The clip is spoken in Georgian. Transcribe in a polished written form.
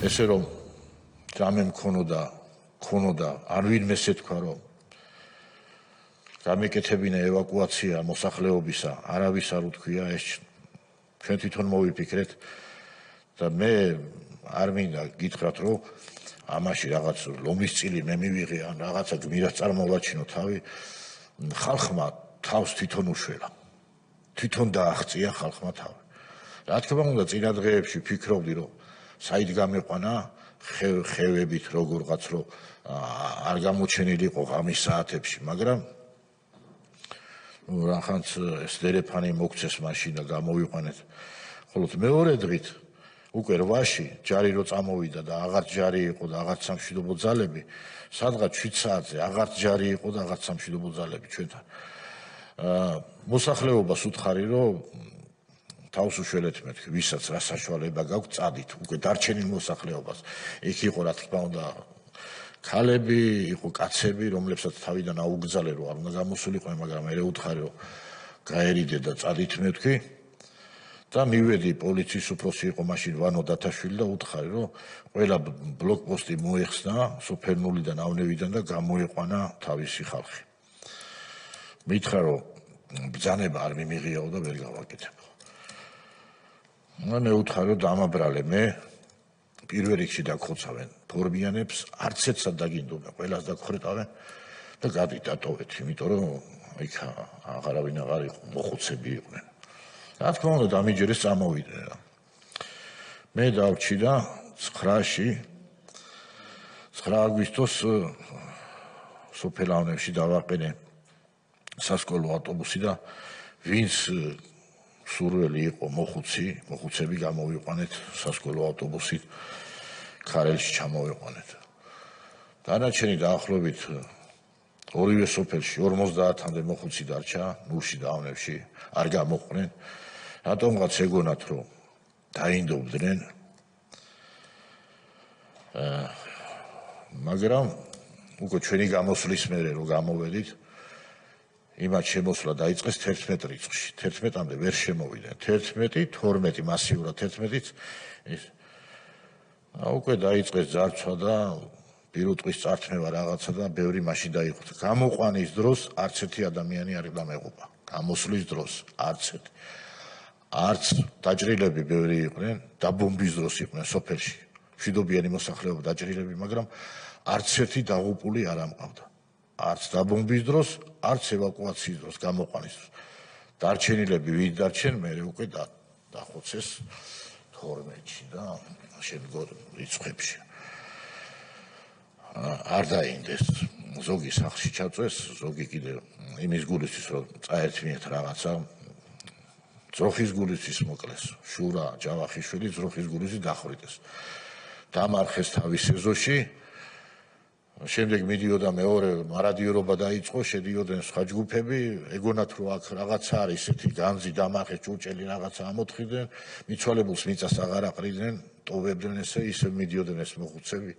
ესე რომ ძამე მქონოდა არ ვინმეს ეთქვა რომ გამეკეთებინა ევაკუაცია მოსახლეობისა არავის არ უთქვია ეს ჩვენ თვითონ მოვიფიქრეთ და მე არ მინდა გითხრათ რომ ამაში რაღაც ლომის წილი მე მივიღე ან რაღაცა გმირას წარმოვაჩინო თავი ხალხმა თავს თვითონ უშველა თვითონ დააღწია ხალხმა თავი რა თქმა უნდა წინა დღეებში ფიქრობდი რომ საით გამეყვანა ხევებით როგორღაც რომ არ გამოჩენილი იყო ღამის საათებში მაგრამ რახანც ეს დერეფანი მოგცეს მაშინ და გამოვიყვანეთ ხოლო მეორე დღით უკვე 8-ში ჯარი რო წამოვიდა და აღარ ჯარი იყო და აღარ სამშვიდობო ძალები სადღაც 7 საათზე აღარ ჯარი იყო და აღარ სამშვიდობო ძალები ჩვენთან მოსახლეობას უთხარი რომ თავს უშველეთ მეთქი ვისაც რა საშუალება გაქვს წადით უკვე დარჩენილ მოსახლეობას იქ იყო რა თქმა უნდა ქალები იყო კაცები რომლებსაც თავიდან აუგზალე რომ არ უნდა გამოსულიყვნენ მაგრამ მე უთხარი რომ გაერიდე და წადით მეთქი და მივედი პოლიციის უფროსი იყო მაშინ ვანო დათაშვილი და უთხარი რომ ყველა ბლოკპოსტი მოეხსნა სოფერნულიდან ავნევიდან და გამოეყვანა თავისი ხალხი მითხრა რომ ბრძანება არ მიმიღიაო და ვერ გავაკეთებო მე უთხარი რომ დამაბრალე მე პირველ რიგში დაგხოცავენ ფორმიანებს არც ერთს დაგინდობენ ყველას დაგხრეტავენ და გადიდატოვეთ იმიტომ რომ იქ აღარავინ აღარ იყო მოხუცები იყვნენ რა თქმა უნდა დამიჯერეს წამოვიდნენ მე დავრჩი და 9-ში 9 აგვისტოს სოფელავნებში დავაყენე სასკოლო ავტობუსი და ვინც სურველი იყო მოხუცები გამოვიყვანეთ სასკოლო ავტობუსით ქარელში ჩამოვიყვანეთ დანარჩენი დაახლოებით ორივე სოფელში 50-მდე მოხუცი დარჩა ნულში და ავნებში არ გამოყვნენ რატომღაც ეგონათ რომ დაინდობდნენ მაგრამ უკვე ჩვენი გამოსვლის მერე რომ გამოვედით იმათ შემოსვლა დაიწყეს 11 რიცხვში 11-მდე ვერ შემოვიდნენ 11 12 მასიურად 11-იც უკვე დაიწყეს ძარცვა და პირუტყვის წართმევა რაღაცა და ბევრი მაშინ დაიხვდა გამოყვანის დროს არც ერთი ადამიანი არ დამეღუპა გამოსვლის დროს არც დაჭრილები ბევრი იყვნენ დაბომბვის დროს იყვნენ სოფელში მშვიდობიანი მოსახლეობა დაჭრილები მაგრამ არც ერთი დაღუპული არ ამყავდა არც დაბომბვის დროს არც ევაკუაციის დროს გამოყვანის დროს დარჩენილები ვინ დარჩენ მე უკვე დახოცეს 12-ში და შემდგომ რიცხვებში არ დაინდეს ზოგი სახლში ჩაწვეს ზოგი კიდე იმის გულისთვის რომ წაერთვინეთ რაღაცა ძროხის გულისთვის მოკლეს შურა ჯავახიშვილი ძროხის გულისთვის დახვრიტეს დამარხეს თავის ეზოში შემდეგ მიდიოდა მეორე მარადიორობა დაიწყო შედიოდნენ სხვა ჯგუფები ეგონათ რომ აქ რაღაცა არის ესეთი განძი დამარხეს ჭურჭელი რაღაცა ამოთხიდნენ მიცვალებულს მიწას აღარ აყრიდნენ ტოვებდნენ ესე მიდიოდნენ ეს მოხუცები